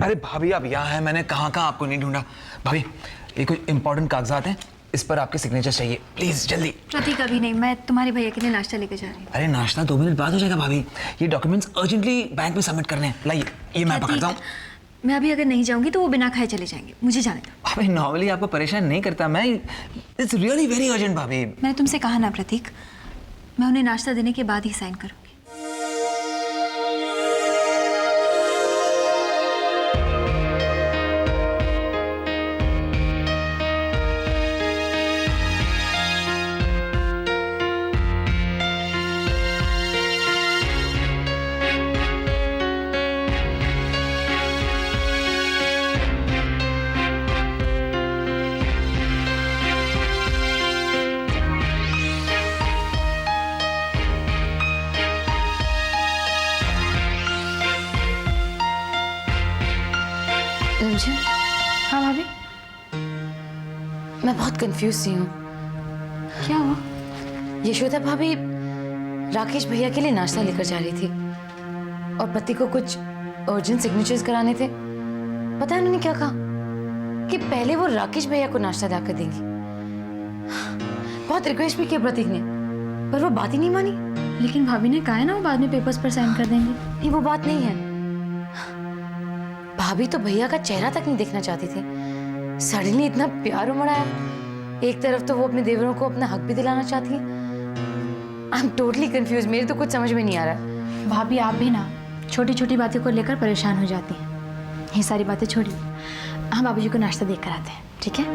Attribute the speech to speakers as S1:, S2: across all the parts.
S1: अरे भाभी आप यहाँ हैं, मैंने कहाँ कहाँ आपको नहीं ढूंढा। भाभी ये कुछ इंपॉर्टेंट कागजात हैं, इस पर आपके सिग्नेचर चाहिए, प्लीज जल्दी।
S2: प्रतीक अभी नहीं, मैं तुम्हारे भैया के लिए नाश्ता लेकर जा रही हूँ।
S1: अरे नाश्ता 2 मिनट बाद हो जाएगा भाभी, ये डॉक्यूमेंट्स अर्जेंटली बैंक में सबमिट करने हैं। लाइए ये मैं पकड़ता हूँ।
S2: मैं अभी अगर नहीं जाऊंगी तो वो बिना खाए चले जाएंगे, मुझे जाने दो।
S1: भाभी नॉर्मली आपको परेशान नहीं करता मैं, इट्स रियली वेरी अर्जेंट भाभी।
S2: मैंने तुमसे कहा ना प्रतीक, मैं उन्हें नाश्ता देने के बाद ही साइन करूँगी।
S3: रंजन।
S2: हाँ भाभी।
S3: मैं बहुत कंफ्यूज सी हूँ।
S2: क्या हुआ?
S3: यशोदा भाभी राकेश भैया के लिए नाश्ता लेकर जा रही थी और पति को कुछ अर्जेंट सिग्नेचर्स कराने थे। पता है उन्होंने क्या कहा कि पहले वो राकेश भैया को नाश्ता लाकर देंगी। बहुत रिक्वेस्ट भी किया प्रतीक ने, पर वो बात ही नहीं मानी।
S2: लेकिन भाभी ने कहा है ना वो बाद में पेपर्स पर साइन कर देंगे।
S3: नहीं, वो बात नहीं है। भाभी तो भैया का चेहरा तक नहीं देखना चाहती थी, सडनली इतना प्यार उमड़ा है। एक तरफ तो वो अपने देवरों को अपना हक भी दिलाना चाहती है। आई एम टोटली कंफ्यूज, मेरे तो कुछ समझ में नहीं आ रहा।
S2: भाभी आप भी ना छोटी छोटी बातों को लेकर परेशान हो जाती हैं। ये सारी बातें छोड़िए, हम बाबूजी को नाश्ता देकर आते हैं, ठीक है?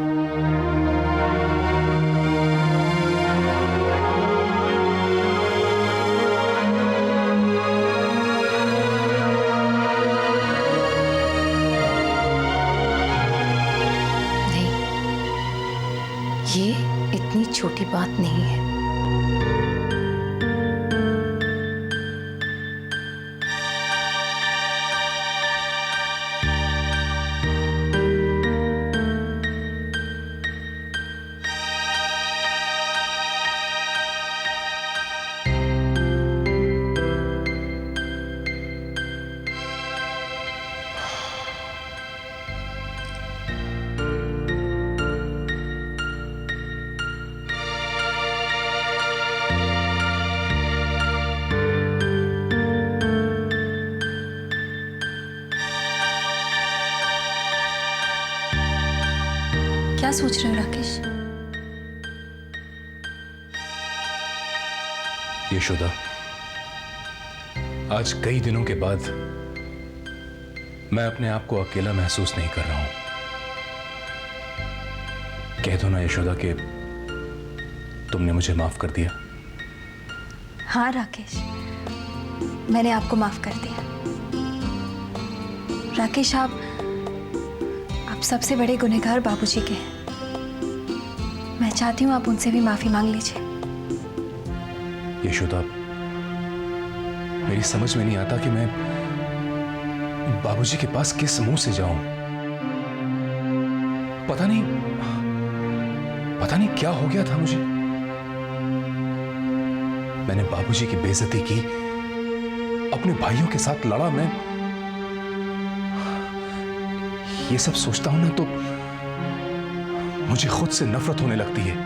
S3: ये इतनी छोटी बात नहीं है।
S2: क्या सोच रहे हो राकेश?
S4: यशोदा, आज कई दिनों के बाद मैं अपने आप को अकेला महसूस नहीं कर रहा हूं। कह दो ना यशोदा कि तुमने मुझे माफ कर दिया।
S2: हाँ राकेश, मैंने आपको माफ कर दिया। राकेश आप सबसे बड़े गुनहगार बाबूजी के हैं। मैं चाहती हूँ आप उनसे भी माफी मांग लीजिए।
S4: यशोदा, मेरी समझ में नहीं आता कि मैं बाबूजी के पास किस मुंह से जाऊं। पता नहीं क्या हो गया था मुझे। मैंने बाबूजी की बेइज्जती की, अपने भाइयों के साथ लड़ा। मैं ये सब सोचता हूं ना तो मुझे खुद से नफरत होने लगती है।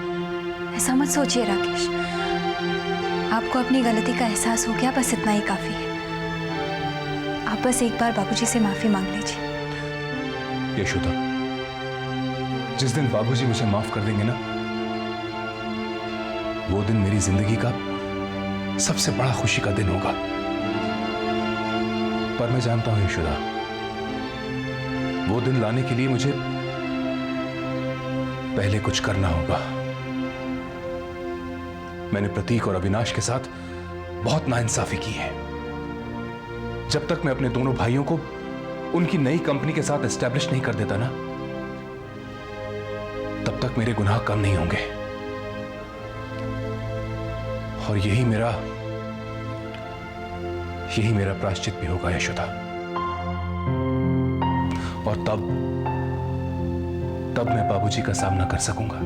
S2: ऐसा मत सोचिए राकेश, आपको अपनी गलती का एहसास हो गया, बस इतना ही काफी है। आप बस एक बार बाबूजी से माफी मांग लीजिए।
S4: यशोदा, जिस दिन बाबूजी मुझे माफ कर देंगे ना, वो दिन मेरी जिंदगी का सबसे बड़ा खुशी का दिन होगा। पर मैं जानता हूं यशोदा, वो दिन लाने के लिए मुझे पहले कुछ करना होगा। मैंने प्रतीक और अविनाश के साथ बहुत नाइंसाफी की है। जब तक मैं अपने दोनों भाइयों को उनकी नई कंपनी के साथ एस्टैब्लिश नहीं कर देता ना, तब तक मेरे गुनाह कम नहीं होंगे। और यही मेरा प्रायश्चित भी होगा यशोदा। और तब मैं बाबूजी का सामना कर सकूंगा।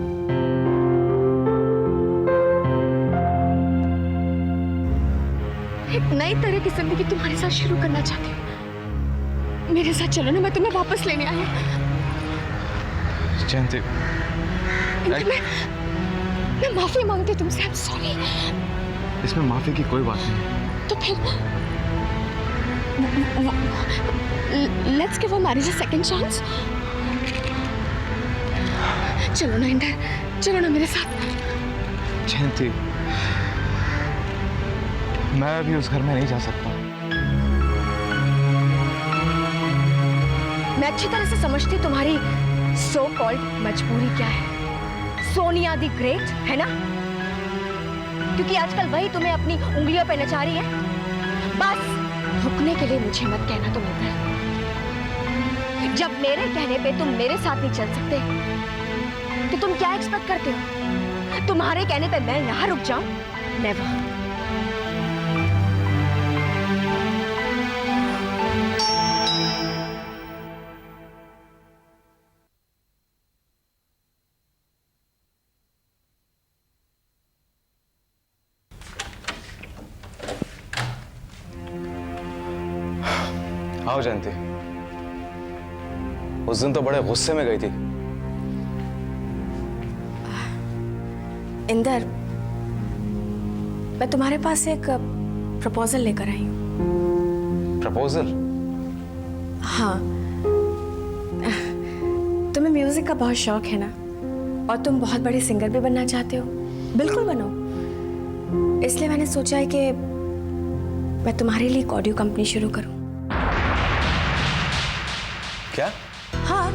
S5: एक नई तरह की जिंदगी तुम्हारे साथ शुरू करना चाहती हूँ। मेरे साथ चलो ना, मैं तुम्हें वापस लेने आई हूँ।
S1: जयंती,
S5: मैं माफी मांगती हूँ तुमसे। I am sorry.
S1: इसमें माफी की कोई बात नहीं है।
S5: तो फिर let's give a marriage a second chance. चलो ना इंदर, चलो ना मेरे साथ।
S1: जयंती, मैं अभी उस घर में नहीं जा सकता।
S5: मैं अच्छी तरह से समझती तुम्हारी सो कॉल्ड मजबूरी क्या है। सोनिया दी ग्रेट है ना, क्योंकि आजकल वही तुम्हें अपनी उंगलियों पे नचा रही है। बस रुकने के लिए मुझे मत कहना तुम इंदर। जब मेरे कहने पे तुम मेरे साथ नहीं चल सकते तो तुम क्या एक्सपेक्ट करते हो? तुम्हारे कहने पे मैं यहां रुक जाऊं? नेवर।
S1: आओ जयंती, उस दिन तो बड़े गुस्से में गई थी।
S5: इंदर, मैं तुम्हारे पास एक प्रपोजल लेकर आई हूँ।
S1: प्रपोजल?
S5: हाँ, तुम्हें म्यूजिक का बहुत शौक है ना, और तुम बहुत बड़े सिंगर भी बनना चाहते हो। बिल्कुल बनो। इसलिए मैंने सोचा है कि मैं तुम्हारे लिए एक ऑडियो कंपनी शुरू करूं।
S1: क्या?
S5: हाँ,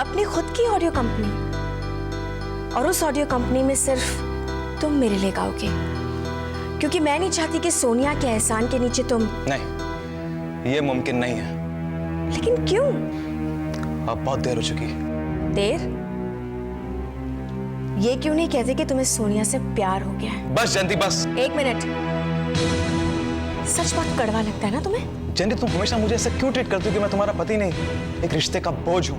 S5: अपनी खुद की ऑडियो कंपनी। और उस ऑडियो कंपनी में सिर्फ तुम मेरे लिए गाओगे, क्योंकि मैं नहीं चाहती कि सोनिया के एहसान के नीचे तुम।
S1: नहीं, ये मुमकिन नहीं है।
S5: लेकिन क्यों?
S1: अब बहुत देर हो चुकी है।
S5: देर? ये क्यों नहीं कहते कि तुम्हें सोनिया से प्यार हो गया है?
S1: बस जयंती, बस।
S5: एक मिनट, सच बात कड़वा लगता है ना तुम्हें?
S1: जयंती, तुम हमेशा मुझे ऐसे क्यों ट्रीट करती हो कि मैं तुम्हारा पति नहीं, एक रिश्ते का बोझ हूं।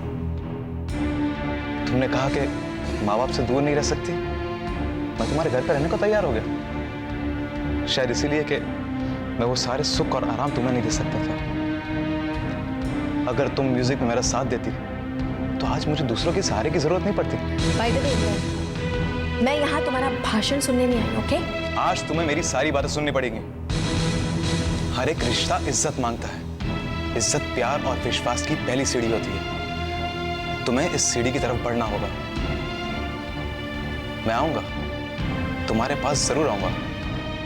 S1: तुमने कहा कि माँ बाप से दूर नहीं रह सकती, मैं तुम्हारे घर पर रहने को तैयार हो गया। शायद इसीलिए कि मैं वो सारे सुख और आराम तुम्हें नहीं दे सकता था। अगर तुम म्यूजिक में मेरा साथ देती तो आज मुझे दूसरों के सहारे की जरूरत नहीं पड़ती।
S5: बाय द वे, मैं यहाँ तुम्हारा भाषण सुनने नहीं आई, ओके?
S1: आज तुम्हें मेरी सारी बातें सुननी पड़ेंगी। हर एक रिश्ता इज्जत मांगता है। इज्जत, प्यार और विश्वास की पहली सीढ़ी होती है। तुम्हें इस सीढ़ी की तरफ बढ़ना होगा। मैं आऊंगा, तुम्हारे पास जरूर आऊंगा,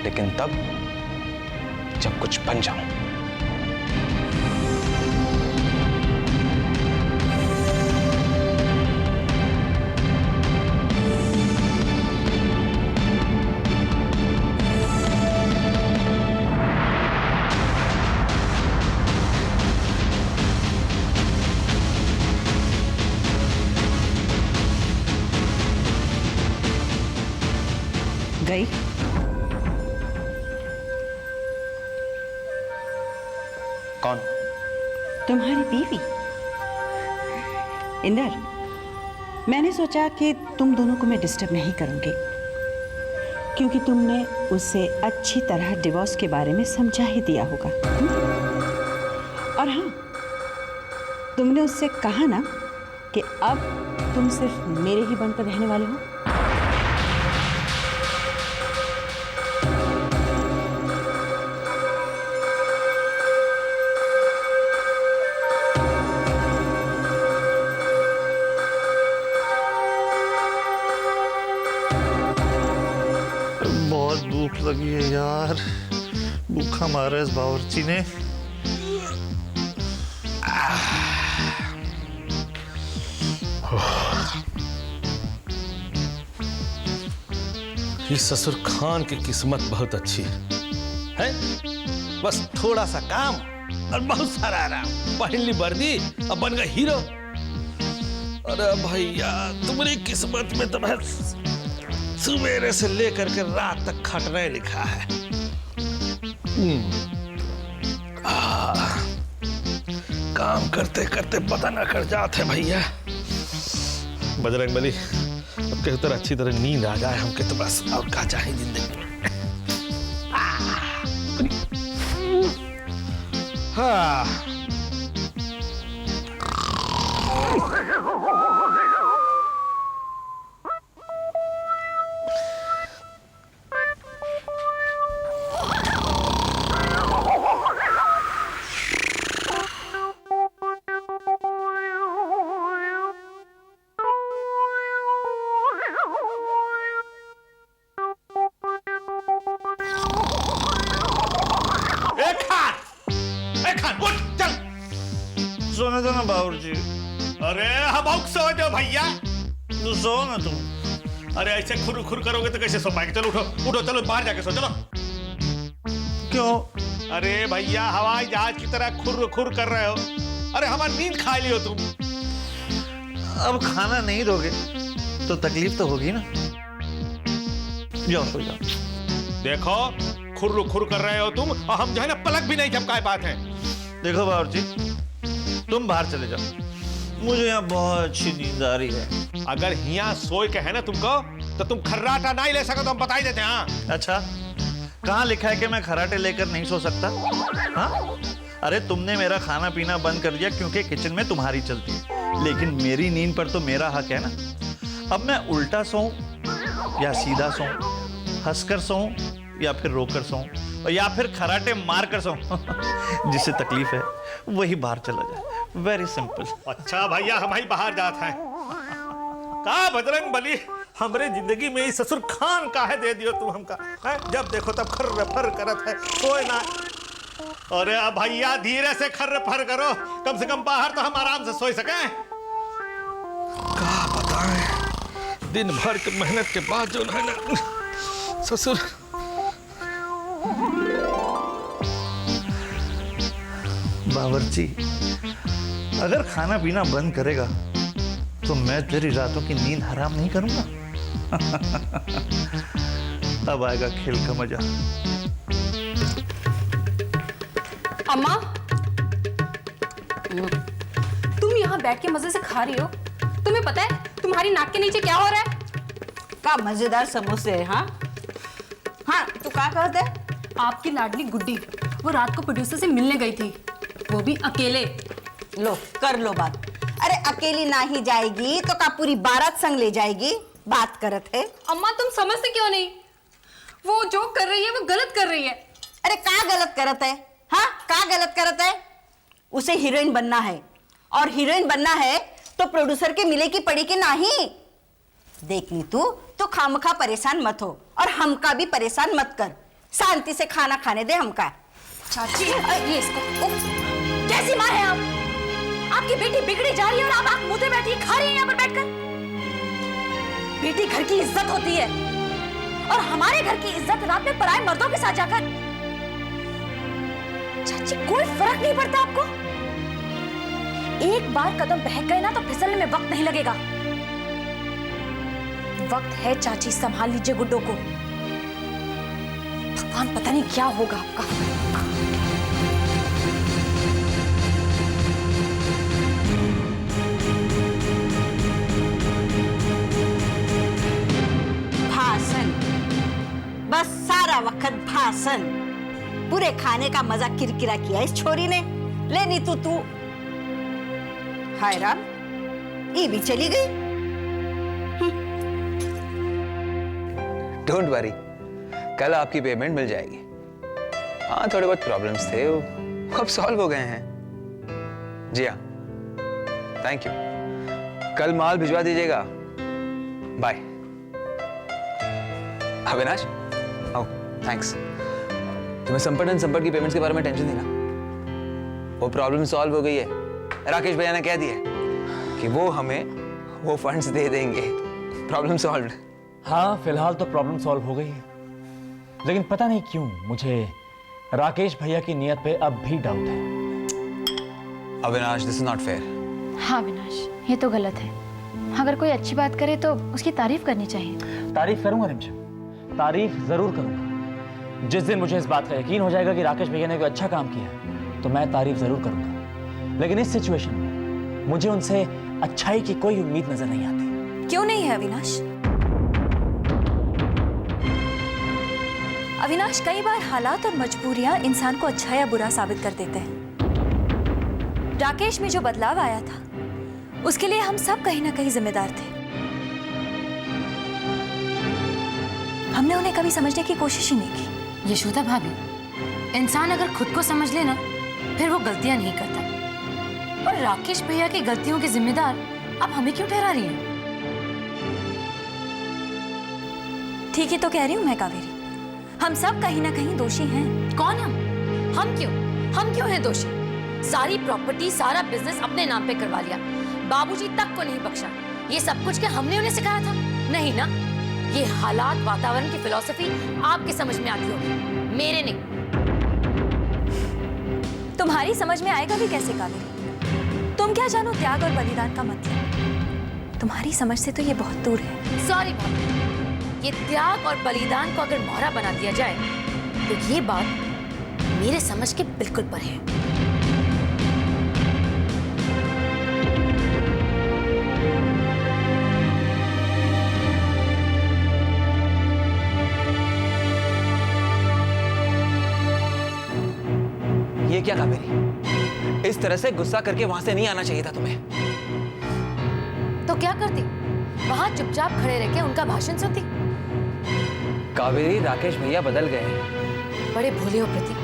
S1: लेकिन तब जब कुछ बन जाऊं।
S6: गई?
S1: कौन?
S6: तुम्हारी बीवी। इंदर, मैंने सोचा कि तुम दोनों को मैं डिस्टर्ब नहीं करूंगी, क्योंकि तुमने उसे अच्छी तरह डिवोर्स के बारे में समझा ही दिया होगा। और हाँ, तुमने उससे कहा ना कि अब तुम सिर्फ मेरे ही बनकर रहने वाले हो।
S7: बहुत भूख लगी है यार, भूखा मारा है इस बावर्ची ने।
S8: ये ससुर खान की किस्मत बहुत अच्छी है? बस थोड़ा सा काम और बहुत सारा आराम, पहन ली वर्दी अब बन गए हीरो। अरे भैया, तुम्हारी किस्मत में तो बस सवेरे से लेकर के रात तक खटना लिखा है। काम करते करते पता ना कर जाते भैया। बजरंगबली, अब कहीं तरह अच्छी तरह नींद आ जाए हमके तो बस, और क्या चाहे जिंदगी में। हाँ, परेशान। उठ चल।
S7: सोने दो ना बाबूजी।
S8: अरे हम औक सो दो भैया।
S7: तो सो ना तुम।
S8: अरे ऐसे खुर खुर करोगे तो कैसे सो पाएंगे? चलो उठो उठो, चलो बाहर जाके सो चलो।
S7: क्यों?
S8: अरे भैया हवाई जहाज की तरह खुर खुर कर रहे हो। अरे हमारी नींद खा ली हो तुम।
S7: अब खाना नहीं दोगे तो तकलीफ तो होगी ना। जाओ सो जाओ।
S8: देखो खुर खुर कर रहे हो तुम और हम जो है ना पलक भी नहीं झपकाए पाते हैं।
S7: देखो बाबूजी, तुम बाहर चले जाओ, मुझे यहाँ बहुत अच्छी नींद आ रही है।
S8: अगर यहाँ सोए के है ना तुमको तो तुम खर्राटा नहीं ले सको तो हम बता ही देते हैं। हाँ
S7: अच्छा, कहाँ लिखा है कि मैं खर्राटे लेकर नहीं सो सकता? हाँ? अरे तुमने मेरा खाना पीना बंद कर दिया क्योंकि किचन में तुम्हारी चलती है, लेकिन मेरी नींद पर तो मेरा हक है ना। अब मैं उल्टा सोऊं या सीधा सोऊं, हंसकर सोऊं या फिर रोकर सोऊं, या फिर खराटे मार कर सोऊं जिससे तकलीफ है वही बाहर चला जाए। Very simple.
S8: अच्छा भैया हम ही बाहर जाते हैं। का बजरंग बली हमरे जिंदगी में ही ससुर खान का है दे दियो तुम हमका है? जब देखो तब खर्र फर करत है, सोए ना। अरे भैया धीरे से खर्र फर करो, कम से कम बाहर तो हम आराम से सोई सकें। का बताएं, दिन भर की मेहनत के बाद जो है ना ससुर।
S7: बावर्ची, अगर खाना पीना बंद करेगा तो मैं तेरी रातों की नींद हराम नहीं करूंगा। अब आएगा खेल का मजा।
S5: अम्मा, तुम यहाँ बैठ के मजे से खा रही हो, तुम्हें पता है तुम्हारी नाक के नीचे क्या हो रहा है?
S6: का मजेदार समोसे है। हाँ हाँ, तू क्या कहते है?
S5: आपकी लाडली गुड्डी वो रात को प्रोड्यूसर से मिलने गई थी, वो भी अकेले।
S6: लो कर लो बात। अरे अकेली ना ही जाएगी तो का पूरी बारात संग ले जाएगी? बात करत है।
S5: अम्मा तुम समझते क्यों नहीं? वो जो कर रही है वो गलत कर रही है।
S6: अरे का गलत करत है? हाँ, का गलत करत है? उसे हीरोइन बनना है, और हीरोइन बनना है तो प्रोड्यूसर के मिले की पड़ी के नहीं। देख ली तू तो खामखा परेशान मत हो, और हमका भी परेशान मत कर। शांति से खाना खाने दे हमका।
S5: चाची ये इसको कैसी माँ है आप? आपकी बेटी बिगड़ी जा रही है और आप आंख मूंदे बैठी खा रही हैं यहाँ पर बैठकर। बेटी घर की इज्जत होती है, और हमारे घर की इज्जत रात में पराए मर्दों के साथ जाकर। चाची कोई फर्क नहीं पड़ता आपको? एक बार कदम बहक गए ना तो फिसलने में वक्त नहीं लगेगा। वक्त है चाची, संभाल लीजिए गुड्डो को। भगवान पता नहीं क्या होगा आपका।
S6: भाषण, बस सारा वक्त भाषण। पूरे खाने का मजा किरकिरा किया इस छोरी ने। लेनी तू हाय राम, ये भी चली गई।
S1: डोंट वरी, कल आपकी पेमेंट मिल जाएगी। हाँ थोड़े बहुत प्रॉब्लम्स थे, वो अब सॉल्व हो गए हैं। जी हाँ, थैंक यू। कल माल भिजवा दीजिएगा। बाय। अविनाश, आओ। थैंक्स। तुम्हें संपट की पेमेंट्स के बारे में टेंशन थी ना? वो प्रॉब्लम सॉल्व हो गई है। राकेश भैया ने कह दिया कि वो हमें वो फंड्स दे देंगे। Problem solved.
S9: हाँ, फिलहाल तो प्रॉब्लम सॉल्व हो गई है, लेकिन पता नहीं क्यों मुझे राकेश भैया की नीयत पे अब भी डाउट है।
S1: Avinash, this is not fair.
S3: हाँ अविनाश, ये तो गलत है। अगर कोई अच्छी बात करे तो उसकी तारीफ करनी चाहिए।
S9: तारीफ करूंगा रिमझिम, तारीफ जरूर करूंगा। जिस दिन मुझे इस बात का यकीन हो जाएगा कि राकेश भैया ने कोई अच्छा काम किया है तो मैं तारीफ जरूर करूंगा, लेकिन इस सिचुएशन में मुझे उनसे अच्छाई की कोई उम्मीद नजर नहीं आती।
S2: क्यों नहीं है अविनाश? अविनाश, कई बार हालात और मजबूरियां इंसान को अच्छा या बुरा साबित कर देते हैं। राकेश में जो बदलाव आया था उसके लिए हम सब कहीं ना कहीं जिम्मेदार थे। हमने उन्हें कभी समझने की कोशिश ही नहीं की।
S3: यशोदा भाभी, इंसान अगर खुद को समझ ले ना फिर वो गलतियां नहीं करता। और राकेश भैया की गलतियों के जिम्मेदार आप हमें क्यों ठहरा रही हैं?
S2: ठीक ही तो कह रही हूं मैं कावेरी, हम सब कहीं ना कहीं दोषी हैं।
S3: कौन हम? हम क्यों हैं दोषी? सारी प्रॉपर्टी, सारा बिजनेस अपने नाम पे करवा लिया, बाबूजी तक को नहीं बख्शा। ये सब कुछ क्या हमने उन्हें सिखाया था? नहीं ना। ये हालात, वातावरण की फिलॉसफी आपके समझ में आती होगी, मेरे नहीं।
S2: तुम्हारी समझ में आएगा भी कैसे कावेरी? तुम क्या जानो त्याग और बलिदान का मतलब? तुम्हारी समझ से तो ये बहुत दूर है।
S3: सॉरी भाभी, ये त्याग और बलिदान को अगर मोहरा बना दिया जाए तो ये बात मेरे समझ के बिल्कुल पर है।
S1: ये क्या कावेरी? इस तरह से गुस्सा करके वहां से नहीं आना चाहिए था तुम्हें।
S3: तो क्या करती? वहां चुपचाप खड़े रह के उनका भाषण सुनती।
S1: कावेरी, राकेश भैया बदल गए।
S3: बड़े भोले हो प्रतीक,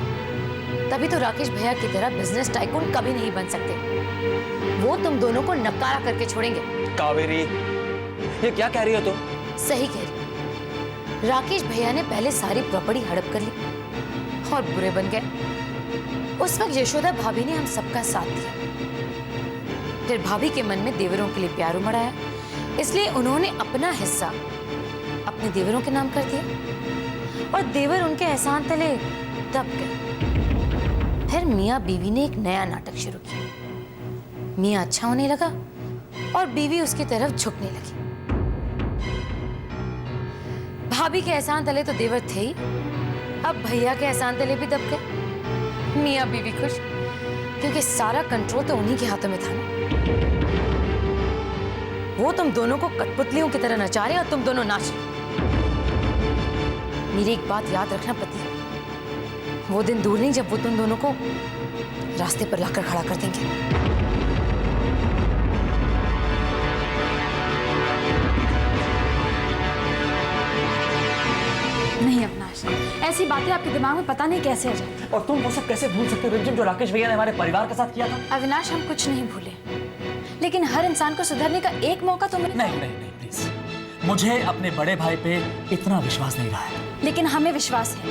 S3: तभी तो राकेश भैया की तरह बिजनेस टाइकून कभी नहीं बन सकते। वो तुम दोनों को नकारा करके छोड़ेंगे।
S1: कावेरी, ये क्या कह रही हो तुम?
S3: सही कह रही। राकेश भैया ने पहले सारी प्रॉपर्टी हड़प कर ली और बुरे बन गए। उस वक्त यशोदा भाभी ने हम सबका साथ दिया। फिर भाभी के मन में देवरों के लिए प्यार उमड़ आया, इसलिए उन्होंने अपना हिस्सा अपने देवरों के नाम कर दिया और देवर उनके एहसान तले दब गए। फिर मियाँ बीवी ने एक नया नाटक शुरू किया। मियाँ अच्छा होने लगा और बीवी उसकी तरफ झुकने लगी। भाभी के एहसान तले तो देवर थे ही, अब भैया के एहसान तले भी दब गए। मियाँ बीवी खुश, क्योंकि सारा कंट्रोल तो उन्हीं के हाथों में था ना। वो तुम दोनों को कठपुतलियों की तरह नचा रहे और तुम दोनों नाच रहे। मेरी एक बात याद रखना पति, वो दिन दूर नहीं जब वो तुम दोनों को रास्ते पर लाकर खड़ा कर देंगे।
S2: नहीं अविनाश, ऐसी बातें आपके दिमाग में पता नहीं कैसे आ जाती।
S9: और तुम वो सब कैसे भूल सकते हो रिमझिम, जो राकेश भैया ने हमारे परिवार के साथ किया था?
S2: अविनाश, हम कुछ नहीं भूले, लेकिन हर इंसान को सुधरने का एक मौका तो मिले।
S9: नहीं नहीं नहीं, प्लीज, मुझे अपने बड़े भाई पे इतना विश्वास नहीं रहा है।
S2: लेकिन हमें विश्वास है।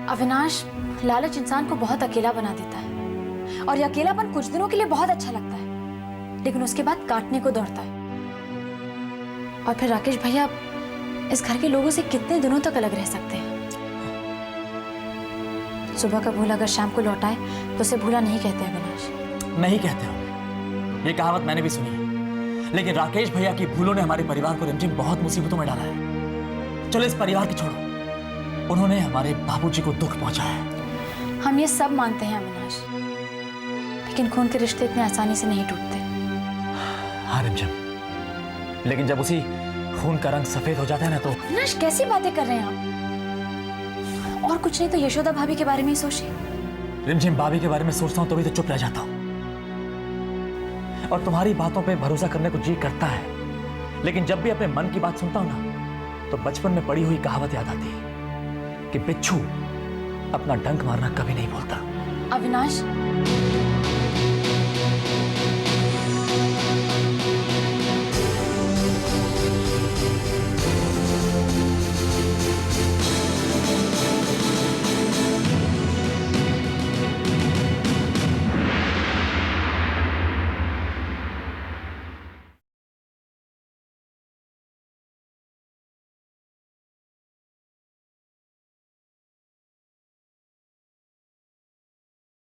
S2: अविनाश, लालच इंसान को बहुत अकेला बना देता है और ये अकेलापन कुछ दिनों के लिए बहुत अच्छा लगता है, लेकिन उसके बाद काटने को दौड़ता है। और फिर राकेश भैया इस घर के लोगों से कितने दिनों तक अलग रह सकते हैं? सुबह का भूल अगर शाम को लौटाए तो उसे भूला नहीं कहते अविनाश।
S9: नहीं कहते हो, ये कहावत मैंने भी सुनी है, लेकिन राकेश भैया की भूलों ने हमारे परिवार को रिमझिम बहुत मुसीबतों में डाला है। चलो इस परिवार की छोड़ो, उन्होंने हमारे बाबूजी को दुख पहुंचाया है।
S2: हम ये सब मानते हैं अविनाश, लेकिन खून के रिश्ते इतने आसानी से नहीं टूटते।
S9: हाँ रिमझिम, लेकिन जब उसी खून का रंग सफेद हो जाता है ना तो।
S2: अविनाश, कैसी बातें कर रहे हैं आप? और कुछ नहीं तो यशोदा भाभी के बारे में ही सोचिए।
S9: रिमझिम, भाभी के बारे में सोचता हूं तो भी तो चुप रह जाता हूं। और तुम्हारी बातों पे भरोसा करने को जी करता है, लेकिन जब भी अपने मन की बात सुनता हूं ना तो बचपन में पढ़ी हुई कहावत याद आती है कि बिच्छू अपना डंक मारना कभी नहीं भूलता।
S2: अविनाश,